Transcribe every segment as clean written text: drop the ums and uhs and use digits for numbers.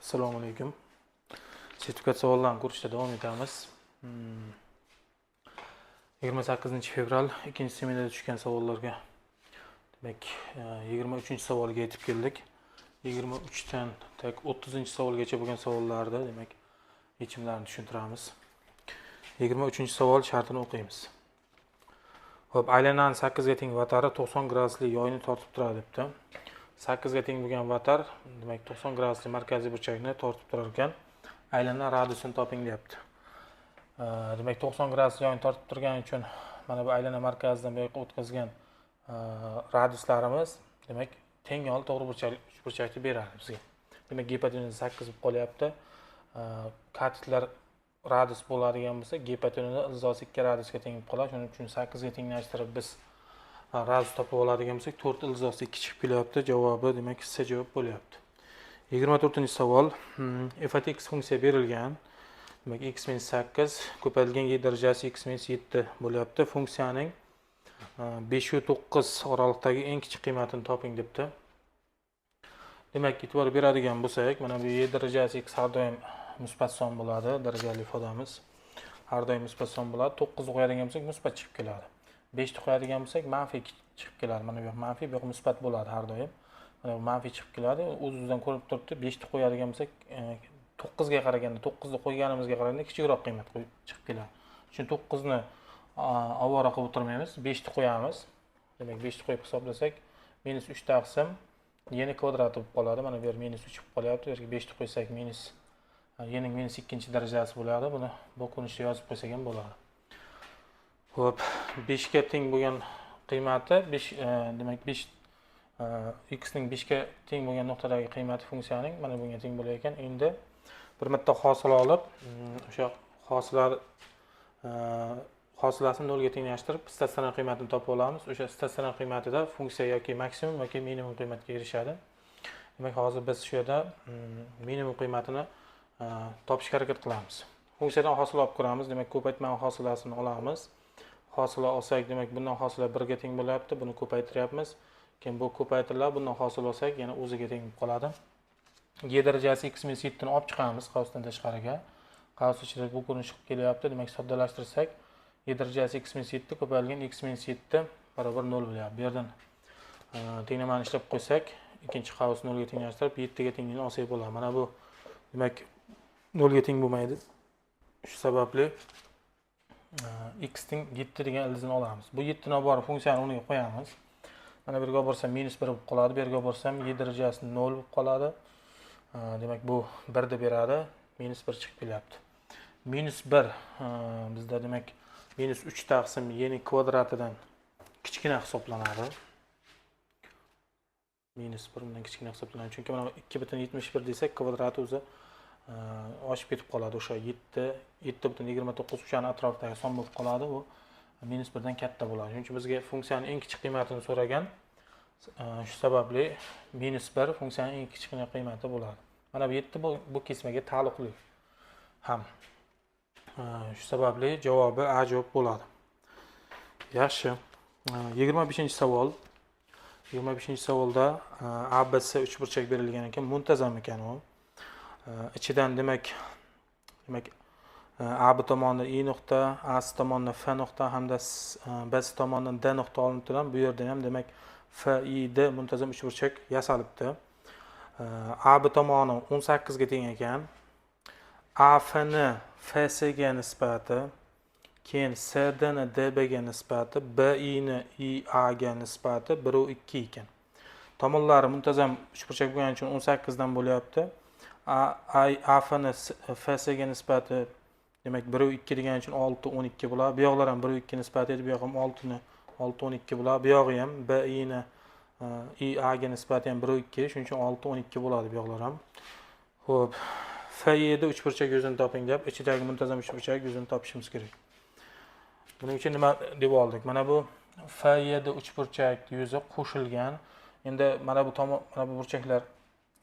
Assalomu alaykum. Sertifikat savollarini ko'rishda davom etamiz. 28 fevral ikkinchi seminarda tushgan savollarga, demak, 23-savolga yetib keldik. 23 dan 30-savolgacha bo'lgan savollarda, demak, yechimlarini tushuntiramiz. 23-savol shartini o'qiymiz. Xo'p, aylanani 8 ga teng vatari 90 gradusli yoyni tortib turadi debdi. 8 ga teng bo'lgan vatar, demak 90 gradusli markaziy burchakni tortib turar ekan. Aylana radiusini toping deyapti. Demak 90 gradusli yoyni tortib turgani uchun mana bu aylana markazidan bu yoqqa o'tkazgan radiuslarimiz, demak, teng yo'l to'g'ri burchakni beradi bizga. Demak, gipotenuza 8 bo'lib qolyapti. Katitlar radius bo'ladigan bo'lsa, gipotenuza ildizosi 2 radiusga teng bo'lib qoladi. Shuning uchun 8 ga tenglashtirib biz radius topib oladigan bo'lsak, 4 ildizosi 2 chiqib kelyapti. Javobi demak C javob bo'lyapti. 24-savol. f at x funksiya berilgan. Demak, x - 8 ko'paytirilgan y darajasi x - 7 bo'lyapti. Funksiyaning 5 va 9 oralig'idagi eng kichik qiymatini toping debdi. Demak, e'tibor beradigan bo'lsak, mana bu y darajasi x har doim musbat son bo'ladi, darajali ifodamiz. Har doim musbat son bo'ladi. 9 ni qo'yadigan bo'lsak, musbat chiqib keladi. 5 ni qo'yadigan bo'lsak, manfiy chiqib keladi. Mana bu yoq manfiy, bu yoq musbat bo'ladi har doim. Mana bu manfiy chiqib keladi. O'z-o'zidan ko'rib turibdi. 5 ni qo'yadigan bo'lsak, 9 ga qaraganda, 9 ni qo'yganimizga qaraganda kichikroq qiymat chiqib keladi. Shuning 9 ni avvora qilib o'tirmaymiz, 5 ni qo'yamiz. Demak, 5 ni qo'yib hisoblasak, -3 taqsim y ni kvadrati bo'lib qoladi. Mana bu yer -3 bo'lib qolyapti. Bu yerga 5 ni qo'ysak, y ning -2 darajasi bo'ladi. Buni bu ko'rinishda yozib qo'ysak ham bo'ladi. Xo'p, 5 ga teng bo'lgan qiymati 5, demak 5 x ning 5 ga teng bo'lgan nuqtadagi qiymati funksiyaning mana bunga teng bo'lar ekan. Endi bir marta hosil olib, o'sha hosilasini 0 ga tenglashtirib, statsionar qiymatini topib olamiz. O'sha statsionar qiymatida funksiya yoki maksimum yoki minimum qiymatga erishadi. Demak, hozir biz shu yerda minimum qiymatini topishga harakat qilamiz. Funksiyadan hosil olib ko'ramiz. Demak, ko'paytma hosilasini olamiz. Hosil olsak, demak, bundan hosila 1 ga teng bo'lyapti. Buni ko'paytiryapmiz. Keyin bu ko'paytiriladi. Bundan hosil olsak, yana o'ziga teng bo'lib qoladi. Y darajasi x - 7 ni olib chiqamiz qavsdan tashqariga. Qavs ichida bu ko'rinish chiqib kelyapti. Demak, soddalashtirsak, y darajasi x - 7 ko'paytirilgan x - 7 barobar 0 bo'lyapti. Bu yerdan tenglamani ishlab qo'ysak, ikkinchi qavs 0 ga tenglashtirib 7 ga tengligini olsak bo'ladi. Mana bu demak 0 ga teng bo'lmaydi. Shu sababli x teng 7 degan ildizini olamiz. Bu 7 ni olib borib funksiyani o'rniga qo'yamiz. Mana bu yerga olib borsam -1 bo'lib qoladi. Bu yerga olib borsam y darajasi 0 bo'lib qoladi. Demak, bu 1 deb beradi. -1 chiqib kelyapti. -1 bizda demak -3 taqsim y ning kvadratidan kichkina hisoblanadi. -1 undan kichkina hisoblanadi. Chunki mana 2,71 desak, kvadrati o'zi oshib ketib qoladi. O'sha 7,29 o'shani atrofidagi son bo'lib qoladi. U -1 dan katta bo'ladi. Shuning uchun bizga funksiyaning eng kichik qiymatini so'ragan. Shu sababli -1 funksiyaning eng kichkina qiymati bo'ladi. Mana bu 7 bu kesmaga taalluqli ham. Shu sababli javobi A javob bo'ladi. Yaxshi. 25-savol. 25-savolda ABC uchburchak berilgan ekan, muntazam ekan u. Ichidan demak AB tomonidan I nuqta, AC tomonidan F nuqta hamda BC tomonidan D nuqta olinib turgan. Bu yerda ham demak FID muntazam uchburchak yasalibdi. AB tomoni 18 ga teng ekan. AF ni FC ga nisbati, keyin CD ni DB ga nisbati, BI ni IA ga nisbati 1/2 ekan. Tomonlari muntazam uchburchak bo'lgani uchun 18 dan bo'lyapti. AF ni FC ga nisbati demak 1/2 degani uchun 6/12 bo'ladi. Bu yoqlar ham 1/2 nisbati edi. Bu yoq ham 6/12 bo'ladi. Bu yog'i ham BI ni IA ga nisbati ham 1/2, shuning uchun 6/12 bo'ladi bu yoqlar ham. Xo'p, FY da uchburchak yuzini toping deb, ichidagi muntazam uchburchak yuzini topishimiz kerak. Buning uchun nima deb oldik? Mana bu FY da uchburchak yuzi qo'shilgan. Endi mana bu burchaklar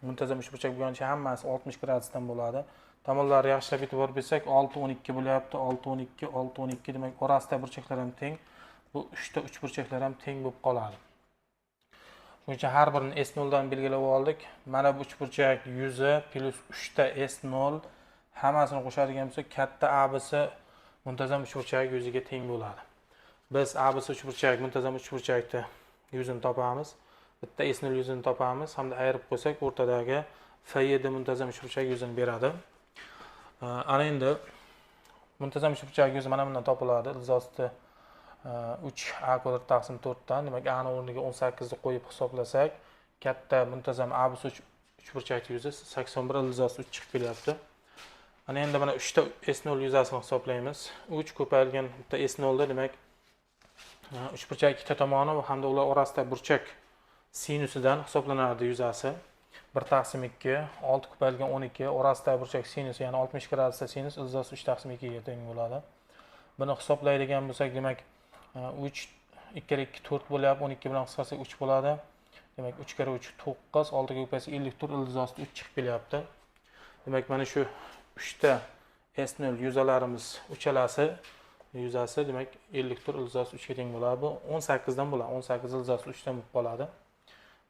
muntazam uchburchak bo'lgancha hammasi 60 gradusdan bo'ladi. Tomonlarni yaxshilab e'tibor bersak, 6/12 bo'lyapti. 6/12, 6/12 demak orasida burchaklar ham teng. Bu 3 ta uchburchaklar ham teng bo'lib qoladi. Shuning uchun har birini S0 dan belgilab oldik. Mana bu uchburchak yuzi plus 3 ta S0 hammasini qo'shadigan bo'lsak, katta ABC muntazam uchburchak yuziga teng bo'ladi. Biz ABC uchburchak, muntazam uchburchakni yuzini topamiz. Bitta S0 yuzini topamiz hamda ayirib qo'ysak, o'rtadagi F7 muntazam uchburchak yuzini beradi. Ana endi muntazam uchburchak yuzi mana bundan topiladi. Ildizosti 3a kvadrat taqsim 4 dan, demak a ni o'rniga 18 ni qo'yib hisoblasak, katta muntazam ABC uchburchak yuzi 81 ildizosti 3 chiqib kelyapti. Ana endi mana 3 ta S0 yuzasini hisoblaymiz. 3 ko'payilgan bitta S0 da, demak uchburchak ikkita tomoni hamda ular orasida burchak sinusidan hisoblanadi yuzasi. 1 taqsim 2, 6 ko'payilgan 12 orasida burchak sinus, ya'ni 60 gradusda sinus ildizosti 3 taqsim 2 ga teng bo'ladi. Buni hisoblaydigan bo'lsak, demak 3 2 kere 2 4 bo'lyapti, 12 bilan qisqarsak 3 bo'ladi. Demak 3 kere 3 9, 6 ga ko'paysa 54 ildizosti 3 chiqib kelyapti. Demak mana shu 3 ta S0 yuzalarimiz uchalasi yuzasi demak 54 ildizosti 3 ga teng bo'ladi. Bu 18 dan bo'ladi. 18 ildizosti 3 dan bo'lib qoladi.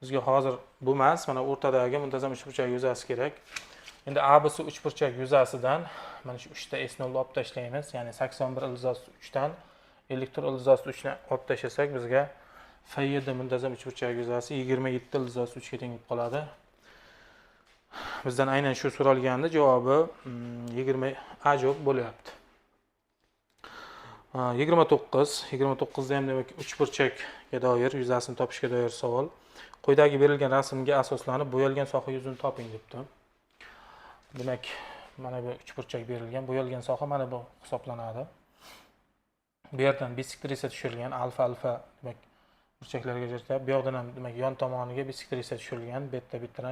Bizga hozir bu emas, mana o'rtadagi muntazam uchburchak yuzasi kerak. Endi ABC uchburchak yuzasidan mana shu 3 ta S0 ni olib tashlaymiz, ya'ni 81 ildizosti 3 dan 54 ildizosti 3 ni olib tashlasak, bizga F7 muntazam uchburchak yuzasi 27 ildizosti 3 ga teng bo'lib qoladi. Bizdan aynan shu so'ralganda javobi 20 A javob bo'lyapti. 29 da ham demak uchburchakga doir yuzasini topishga doir savol. Quyidagi berilgan rasmga asoslanib bo'yalgan soha yuzini toping debdi. Demak, mana bu uchburchak berilgan, bo'yalgan soha mana bu hisoblanadi. Bu yerdan bisektrisaga tushirilgan alfa demak burchaklarga ajratyapti. Bu yoqdan ham demak yon tomoniga bisektrisaga tushirilgan betdan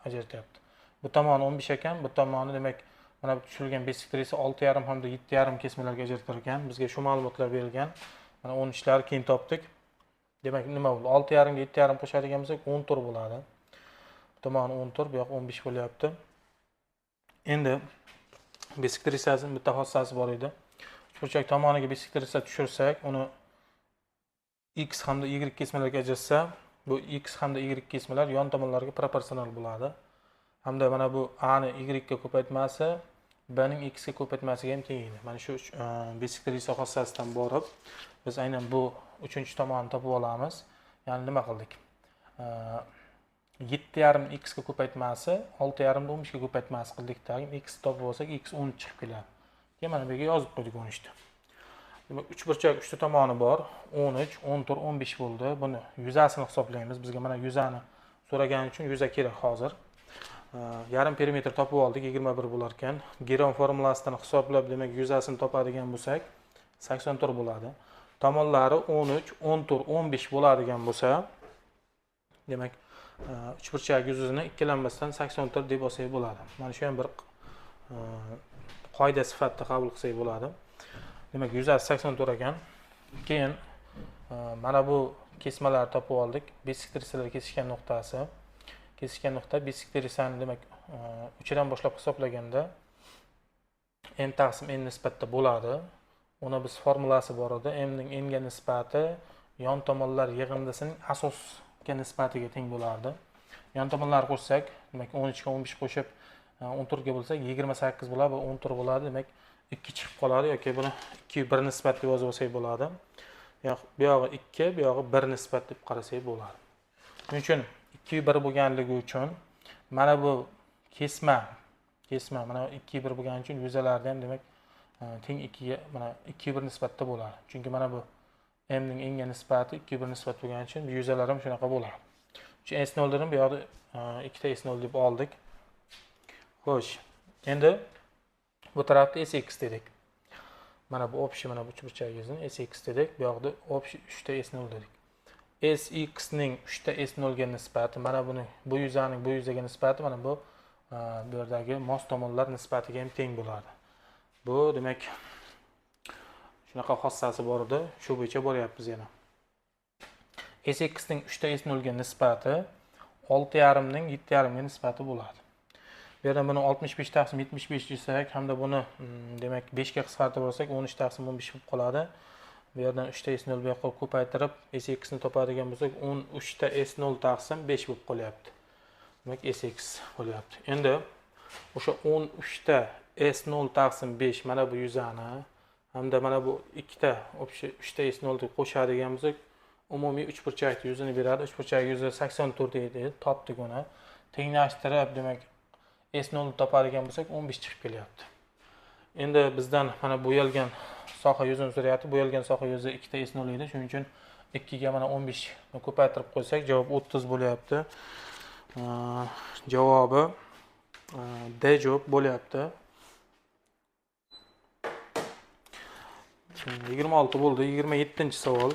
ajratyapti. Bu tomoni 15 ekan, bu tomoni demak mana bu tushirilgan bisektrisa 6,5 hamda 7,5 kesmalarga ajratilgan ekan. Bizga shu ma'lumotlar berilgan. Mana 13'lar keyin topdik. Demak nima bo'ldi? 6,5 ga 7,5 qo'shadigan bo'lsak 14 bo'ladi. Bu tomoni 14, bu yoq 15 bo'lyapti. Endi bisektrisasining bitta xossasi bor edi. Uchburchak tomoniga bisektrisa tushirsak, uni x hamda y kesmalarga ajratsa, bu x hamda y kesmalar yon tomonlarga proporsional bo'ladi. Hamda mana bu a ni y ga ko'paytmasi b ning x ga ko'paytmasiga ham tengiydi. Mana shu bisektrisa xossasidan borib, biz aynan bu 3-tomonni topib olamiz. Ya'ni nima qildik? 7,5 x ga ko'paytmasi 6,5 15 ga ko'paytmasi qildikda, x topib olsak x 10 chiqib keladi. Keyin mana bu yerga yozib qo'ydik 13 ta. Demak, uchburchak 3 ta tomoni bor. 13, 14, 15 bo'ldi. Buni yuzasini hisoblaymiz. Bizga mana yuzani so'ragani uchun yuza kerak hozir. Yarim perimetr topib oldik, 21 bo'lar ekan. Geron formulasidan hisoblab, demak, yuzasini topadigan bo'lsak, 84 bo'ladi. Tomonlari 13, 14, 15 bo'ladigan bo'lsa, demak, uchburchak yuzini ikkilanmasdan 84 deb olsak bo'ladi. Mana shu ham bir qoida sifatida qabul qilsak bo'ladi. Demak, yuzasi 84 ekan. Keyin mana bu kesmalarni topib oldik. Bisektrisalar kesishgan nuqtasi. Kesishgan nuqta bisektrisani demak 3 dan boshlab hisoblaganda m taqsim n nisbatda bo'ladi. Uni biz formulasi bor edi. M ning n ga nisbati yon tomonlar yig'indisining asosga nisbatiga teng bo'lardi. Yon tomonlarni qo'shsak, demak 13 ga 15 qo'shib 14 ga bo'lsak 28 bo'ladi, bu 14 bo'ladi. Demak 2 chiqib qoladi yoki buni 2 1 nisbat deb yozib olsak bo'ladi. Bu yog'i 2, bu yog'i 1 nisbat deb qarasak bo'ladi. Shuning uchun 2 1 bo'lganligi uchun mana bu kesma mana 2 1 bo'lgani uchun yuzalarda ham demak teng 2 ga mana 2 1 nisbatda bo'ladi. Chunki mana bu m ning n ga nisbati 2 1 nisbat bo'lgani uchun yuzalar ham shunaqa bo'ladi. Shu S0 dan bu yoqda 2 ta S0 deb oldik. Xo'sh, endi bu tarafda Sx dedik. Mana bu общий mana bu uchburchak yuzini Sx dedik. Bu yoqda общий 3 ta S0 dedik. Sx ning 3 ta S0 ga nisbati mana buni bu yuzaning bu yuzaga nisbati mana bu bu yerdagi mos tomonlar nisbatiga ham teng bo'ladi. Bu demak shunaqa xossasi bor edi. Shu bo'yicha boryapmiz yana. Sx ning 3 ta S0 ga nisbati 6,5 ning 7,5 ga nisbati bo'ladi. Bu yerdan buni 65 taqsim 75 desak, hamda buni demak 5 ga qisqartirib olsak 13 taqsim 15 bo'lib qoladi. Bu yerdan 3 ta S0 bu yoqqa ko'paytirib Sx ni topadigan bo'lsak, 13 ta S0 taqsim 5 bo'lib qolyapti. Demak, Sx bo'lyapti. Endi o'sha 13 ta S0 taqsim 5 mana bu yuzani hamda mana bu 2 ta 3 ta S0 ni qo'shadigan bo'lsak, umumiy 3 burchakning yuzini beradi. 3 burchak yuzi 84 edi. Topdik uni. Tenglashtirib, demak, S0 topadigan bo'lsak 15 chiqib kelyapti. Endi bizdan mana bo'yalgan soha yuzini so'rayapti. Bo'yalgan soha yuzi 2 ta S0 edi. Shuning uchun 2 ga mana 15 ni ko'paytirib qo'ysak, javob 30 bo'lyapti. Javobi D javob bo'lyapti. 26 bo'ldi. 27-savol.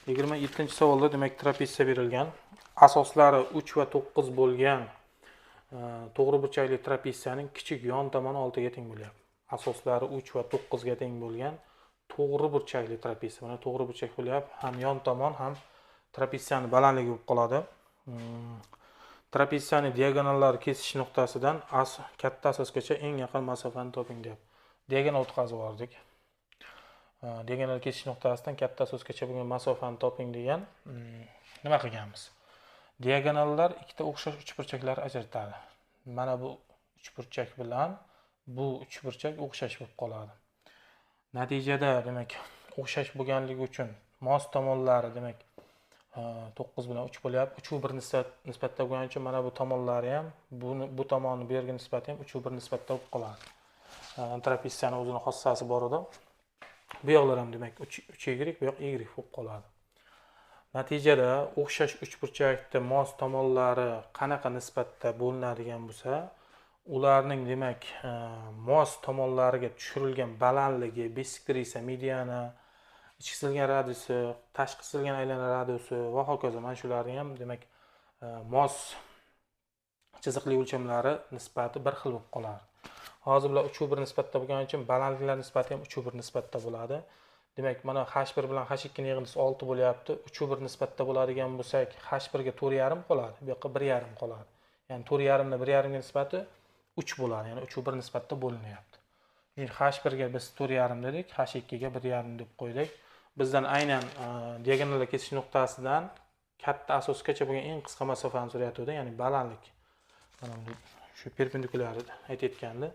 27-savolda demak trapeziya berilgan. Asoslari 3 va 9 bo'lgan to'g'ri burchakli trapeziyaning kichik yon tomoni 6 ga teng bo'lyapti. Asoslari 3 va 9 ga teng bo'lgan to'g'ri burchakli trapeziya. Mana to'g'ri burchak bo'lyapti. Ham yon tomon ham trapeziyaning balandligi bo'lib qoladi. Trapeziyaning diagonallari kesish nuqtasidan katta asosgacha eng yaqin masofani toping deyapti. Diagonal o'tkazib oldik. Diagonal kesish nuqtasidan katta asosgacha bo'lgan masofani toping degan nima qilganmiz? Diagonallar ikkita o'xshash uchburchaklar ajratadi. Mana bu uchburchak bilan bu uchburchak o'xshash bo'lib qoladi. Natijada demak, o'xshash bo'lganligi uchun mos tomonlari demak 9 bilan 3 bo'lyapti. 3/1 nisbatda bo'lgani uchun mana bu tomonlari ham bu tomonni bu yerga nisbati ham 3/1 nisbatda bo'lib qoladi. Trapeziyaning o'zining xossasi bor edi. Bu yoqlar ham demak 3y, bu yoq y bo'lib qoladi. Natijada o'xshash uchburchakda mos tomonlari qanaqa nisbatda bo'linadigan bo'lsa, ularning demak mos tomonlariga tushirilgan balandligi, bisektrisa, mediana, ichki qisilgan radiusi, tashqi qisilgan aylana radiusi va hokazo mana shularning ham demak mos chiziqli o'lchamlari nisbati bir xil bo'lib qoladi. Hozir bular 3/1 nisbatda bo'lgani uchun balandliklar nisbati ham 3/1 nisbatda bo'ladi. Demak, mana H1 bilan H2 ning yig'indisi 6 bo'lyapti. 3/1 nisbatda bo'ladigan bo'lsak, H1 ga 4,5 qoladi. Bu yoqqa 1,5 qoladi. Ya'ni 4,5 dan 1,5 ga nisbati 3 bo'ladi. Ya'ni 3/1 nisbatda bo'linyapti. Ya'ni H1 ga biz 4,5 dedik, H2 ga 1,5 deb qo'ydik. Bizdan aynan diagonallar kesish nuqtasidan katta asosgacha bo'lgan eng qisqa masofani so'rayotgandi, ya'ni balandlik. Mana shu perpendikulyar aytayotganda,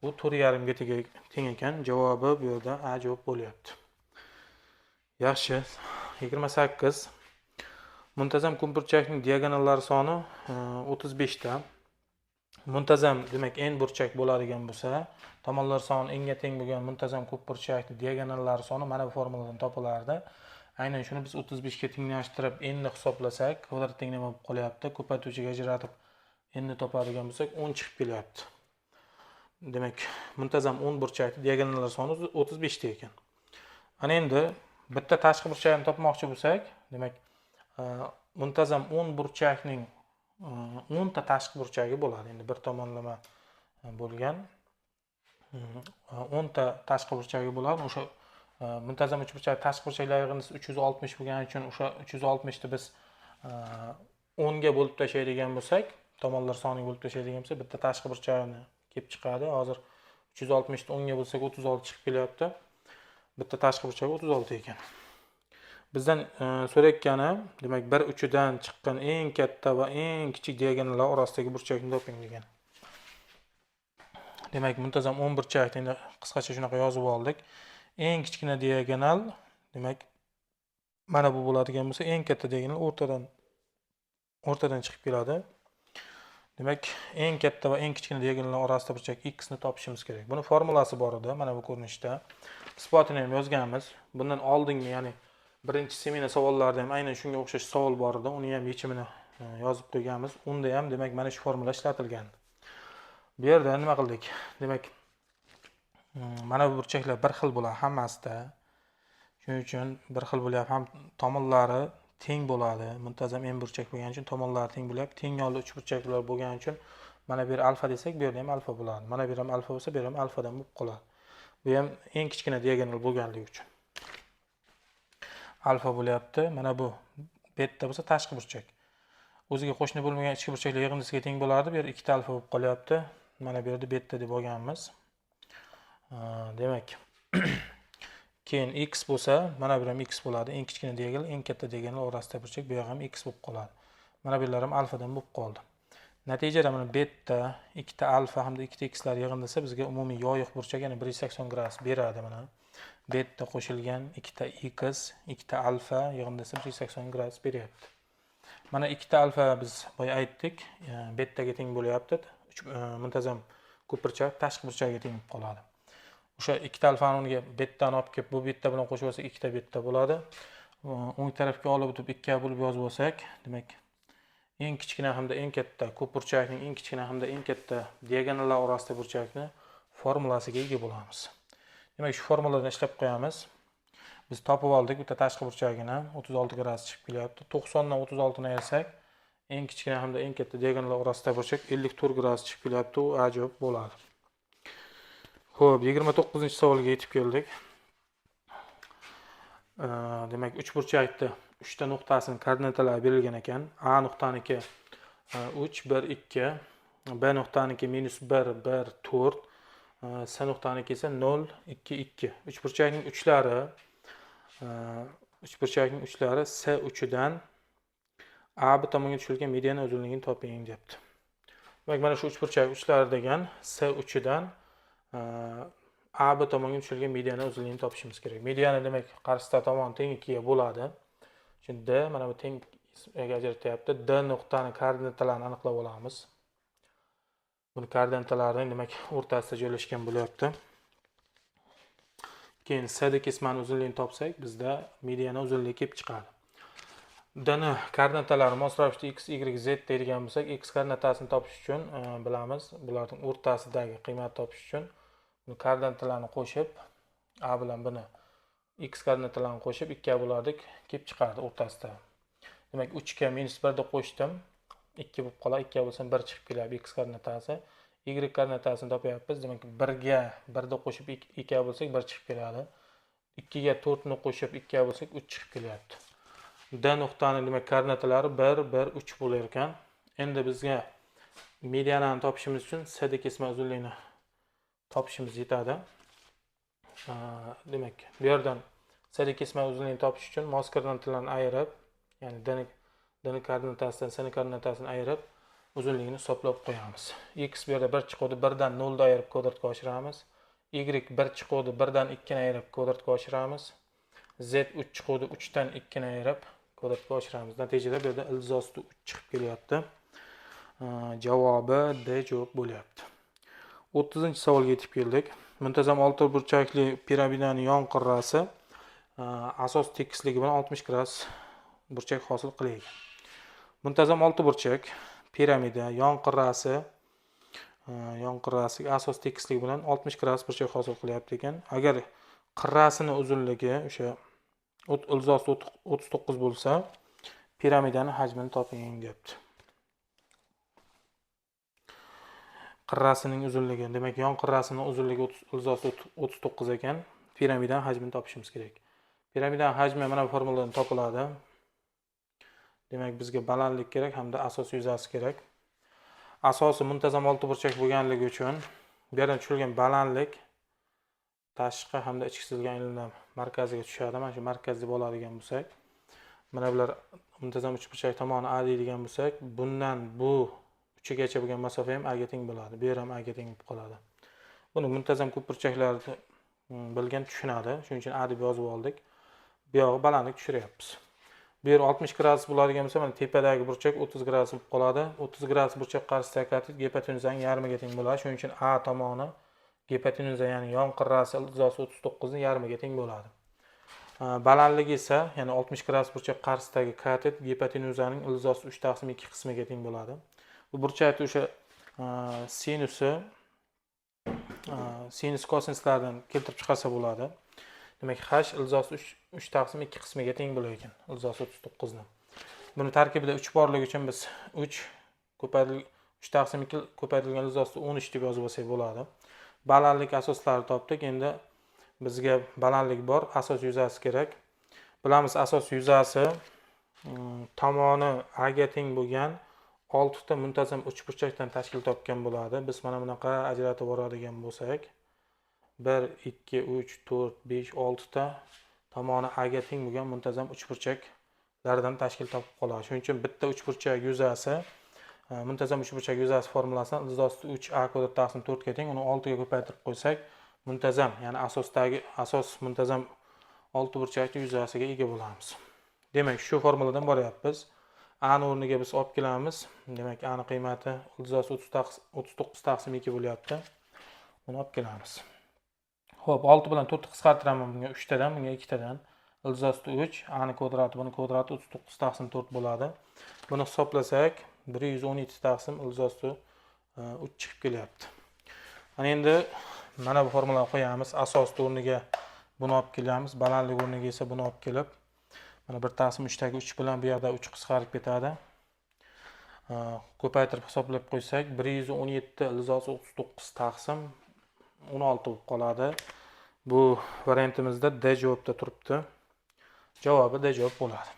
bu 4,5 ga teng ekan. Javobi bu yerda A javob bo'lyapti. Yaxshi. 28. Muntazam ko'pburchakning diagonallari soni 35 ta. Muntazam demak n burchak bo'ladigan bo'lsa, tomonlar soni n ga teng bo'lgan muntazam ko'pburchakning diagonallari soni mana bu formuladan topilardi. Aynan shuni biz 35 ga tenglashtirib n ni hisoblasak, kvadrat tenglama bo'lib qolyapti. Ko'paytuvchiga ajratib n ni topadigan bo'lsak 10 chiqib kelyapti. Demak, muntazam 10 burchakning diagonallar soni 35 ta ekan. Ana endi bitta tashqi burchakni topmoqchi bo'lsak, demak, muntazam 10 burchakning 10 ta tashqi burchagi bo'ladi. Endi bir tomonlama bo'lgan 10 ta tashqi burchagi bo'ladi. O'sha muntazam uchburchak tashqi burchaklar yig'indisi 360 bo'lgani uchun o'sha 360 ni biz 10 ga bo'lib tashlaydigan bo'lsak, tomonlar soniga bo'lib tashlaydigan bo'lsak, bitta tashqi burchagini kelib chiqadi. Hozir 360 ni 10 ga bo'lsak 36 chiqib kelyapti. Bitta tashqi burchagi 36 ekan. Bizdan so'rayotgani, demak, bir uchidan chiqqan eng katta va eng kichik diagonallar orasidagi burchakni toping degan. Demak, muntazam 10 burchakni endi qisqacha shunaqa yozib oldik. Eng kichkina diagonal, demak, mana bu bo'ladigan bo'lsa, eng katta diagonal o'rtadan chiqib keladi. Demak, eng katta va eng kichkina diagonallar orasida burchak x ni topishimiz kerak. Buni formulasi bor edi, mana bu ko'rinishda. Isbotini ham yozganmiz. Bundan oldingi, ya'ni birinchi semina savollarida ham aynan shunga o'xshash savol bor edi. Uni ham yechimini yozib qo'yganmiz. Unda ham demak mana shu formula ishlatilgan. Bu yerda nima qildik? Demak, mana bu burchaklar bir xil bo'ladi hammasida. Shuning uchun bir xil bo'lyapti. Ham tomonlari teng bo'ladi. Muntazam n burchak bo'lgani uchun tomonlari teng bo'lyapti. Teng yonli uch burchaklar bo'lgani uchun mana bu yer alfa desak, bu yerda ham alfa bo'ladi. Mana bu yer ham alfa bo'lsa, bu yer ham alfadan bo'lib qoladi. Bu ham eng kichkina diagonal bo'lganligi uchun alfa bo'lyapti. Mana bu beta bo'lsa tashqi burchak. O'ziga qo'shni bo'lmagan ichki burchaklar yig'indisiga teng bo'lardi. Bu yer ikkita alfa bo'lib qolyapti. Mana bu yerda beta deb olganmiz. Demak, Keyin x bo'lsa, mana bu ham x bo'ladi. Eng kichkina diagonal, eng katta diagonal orasida burchak, bu ham x bo'lib qoladi. Mana bular ham alfadan bo'lib qoldi. Natijada mana beta, ikkita alfa hamda ikkita x lar yig'indisi bizga umumiy yoyiq burchak, ya'ni 180 gradus beradi mana. Beta qo'shilgan ikkita x, ikkita alfa yig'indisi 180 gradus beryapti. Mana ikkita alfa biz boya aytdik, betaga teng bo'lyapti. Muntazam ko'pirchak tashqi burchagiga teng bo'lib qoladi. O'sha ikkita alfani unga betani olib kelib, bu beta bilan qo'shib olsak, ikkita beta bo'ladi. O'ng tarafga olib o'tib 2 ga bo'lib yozib olsak, demak, eng kichkina hamda eng katta ko'pburchakning eng kichkina hamda eng katta diagonallar orasidagi burchakni formulasiga ega bo'lamiz. Demak, shu formuladan ishlab qo'yamiz. Biz topib oldik, bitta tashqi burchagini 36 gradus chiqib kelyapti. 90 dan 36 ni ayirsak, eng kichkina hamda eng katta diagonallar orasidagi burchak 54 gradus chiqib kelyapti. U ajoyib bo'ladi. Xo'p, 29-savolga yetib keldik. Demak, 3 burchakda 3 ta nuqtasini koordinatalari berilgan ekan. A nuqtaniki 3 1 2, B nuqtaniki -1 1 4, C nuqtaniki esa 0 2 2. 3 burchakning uchlari C uchidan A bir tomonga tushilgan mediana uzunligini toping debdi. Demak, mana shu 3 burchak uchlari degan C uchidan A bir tomonga tushilgan mediana uzunligini topishimiz kerak. Mediana demak qarshisida tomon teng 2 ga bo'ladi. Chunki D mana bu teng ajratyapti. D nuqtani koordinatalarini aniqlab olamiz. Buni koordinatalarining demak o'rtasida joylashgan bo'lyapti. Keyin C da kesmani uzunligini topsak, bizda mediana uzunligi kelib chiqadi. D ni koordinatalari mos ravishda x, y, z deydigan bo'lsak, x koordinatasini topish uchun bilamiz, bularning o'rtasidagi qiymatni topish uchun buni koordinatalarini qo'shib, A bilan buni x koordinatalarini qo'shib 2 ga bo'lardik, kelib chiqadi o'rtasida. Demak, 3 ga -1 deb qo'shdim, 2 bo'lib qoladi, 2 ga bo'lsa 1 chiqib keladi x koordinatasi. Y koordinatasini topyapmiz. Demak, 1 ga 1 deb qo'shib 2 ga bo'lsak 1 chiqib keladi. 2 ga 4 ni qo'shib 2 ga bo'lsak 3 chiqib kelyapti. D nuqtani demak koordinatalari 1 1 3 bo'lar ekan. Endi bizga medianani topishimiz uchun C da kesma uzunligini topishimiz yetadi. Demak, bu yerdan C da kesma uzunligini topish uchun mos koordinatalarni ayirib, ya'ni D ni koordinatasidan C ni koordinatasini ayirib, uzunligini hisoblab qo'yamiz. X bu yerda 1 chiqadi, 1 dan 0 ni ayirib kvadratga oshiramiz. Y 1 chiqadi, 1 dan 2 ni ayirib kvadratga oshiramiz. Z 3 chiqadi, 3 dan 2 ni ayirib kvadratga oshiramiz. Natijada bu yerda ildizosi 3 chiqib kelyapti. Javobi D javob bo'lyapti. 30-savolga yetib keldik. Muntazam oltiburchakli piramidaning yon qirrasi asos tekisligi bilan 60 gradus burchak hosil qilaylik. Muntazam oltiburchak piramida yon qirrasi asos tekisligi bilan 60 gradus burchak hosil qilyapti ekan. Agar qirrasining uzunligi o'sha ildizosi 39 bo'lsa, piramidaning hajmini toping debdi. Qirrasining uzunligi, demak, yon qirrasining uzunligi ildizosi 39 ekan. Piramidaning hajmini topishimiz kerak. Piramidaning hajmi mana bu formuladan topiladi. Demak, bizga balandlik kerak hamda asos yuzasi kerak. Asosi muntazam oltiburchak bo'lganligi uchun bu yerdan tushilgan balandlik tashqi hamda ichki chizilgan aylanma markaziga tushadi. Mana shu markazda bo'ladigan bo'lsak, mana bular muntazam uchburchak tomoni A deydigan bo'lsak, bundan bu uchigacha bo'lgan masofa ham A ga teng bo'ladi. Bu yer ham A ga teng bo'lib qoladi. Buni muntazam ko'pburchaklarni bilgan tushunadi. Shuning uchun A deb yozib oldik. Bu yog'i balandlik tushiryapmiz. Bu yer 60 gradus bo'ladigan bo'lsa, mana tepadagi burchak 30 gradus bo'lib qoladi. 30 gradus burchak qarshisidagi katit gipotenuzaning yarmiga teng bo'ladi. Shuning uchun A tomoni gipotenuza, ya'ni yon qirrasi ildizosi 39 ning yarmiga teng bo'ladi. Balandligi esa, ya'ni 60 gradus burchak qarshisidagi katit gipotenuzaning ildizosi 3/2 qismiga teng bo'ladi. Bu burchakni o'sha sinus kosinuslardan keltirib chiqarsa bo'ladi. Demak, h ildizosi 3/2 qismiga teng bo'lar ekan, ildizosi 39 ni. Buni tarkibida 3 borligi uchun biz 3 ko'paytirilgan 3/2 ko'paytirilgan ildizosi 13 deb yozib olsak bo'ladi. Balandlik asoslarini topdik. Endi bizga balandlik bor, asos yuzasi kerak. Bilamiz, asos yuzasi tomoni A ga teng bo'lgan 6 ta muntazam uchburchakdan tashkil topgan bo'ladi. Biz mana bunaqa ajratib boradigan bo'lsak, 1, 2, 3, 4, 5, 6 ta tomoni aga teng bo'lgan muntazam uchburchaklardan tashkil topib qoladi. Shuning uchun bitta uchburchak yuzasi muntazam uchburchak yuzasi formulasini ildizosi 3a kvadrat taqsim 4 ga teng, uni 6 ga ko'paytirib qo'ysak, muntazam, ya'ni asos muntazam 6 burchakli yuzasiga ega bo'lamiz. Demak, shu formuladan boryapmiz. A ni o'rniga biz olib kelamiz. Demak, A ni qiymati ildizosi 39 taqsim 2 bo'lyapti. Uni olib kelamiz. Xo'p, 6 bilan 4 ni qisqartiraman bunga 3 tadan, bunga 2 tadan. Ildizosi 3, A ni kvadrati, buni kvadrati 39 taqsim 4 bo'ladi. Buni hisoblasak, 117 taqsim ildizosi 3 chiqib kelyapti. Ana endi mana bu formulani qo'yamiz. Asos o'rniga buni olib kelamiz. Balandlik o'rniga esa buni olib kelib, mana 1 taqsim 3 dagi 3 bilan bu yerda 3 qisqarib ketadi. Ko'paytirib hisoblab qo'ysak, 117 ildizosi 39 taqsim 16 bo'lib qoladi. Bu variantimizda D javobda turibdi. Javobi D javob bo'ladi.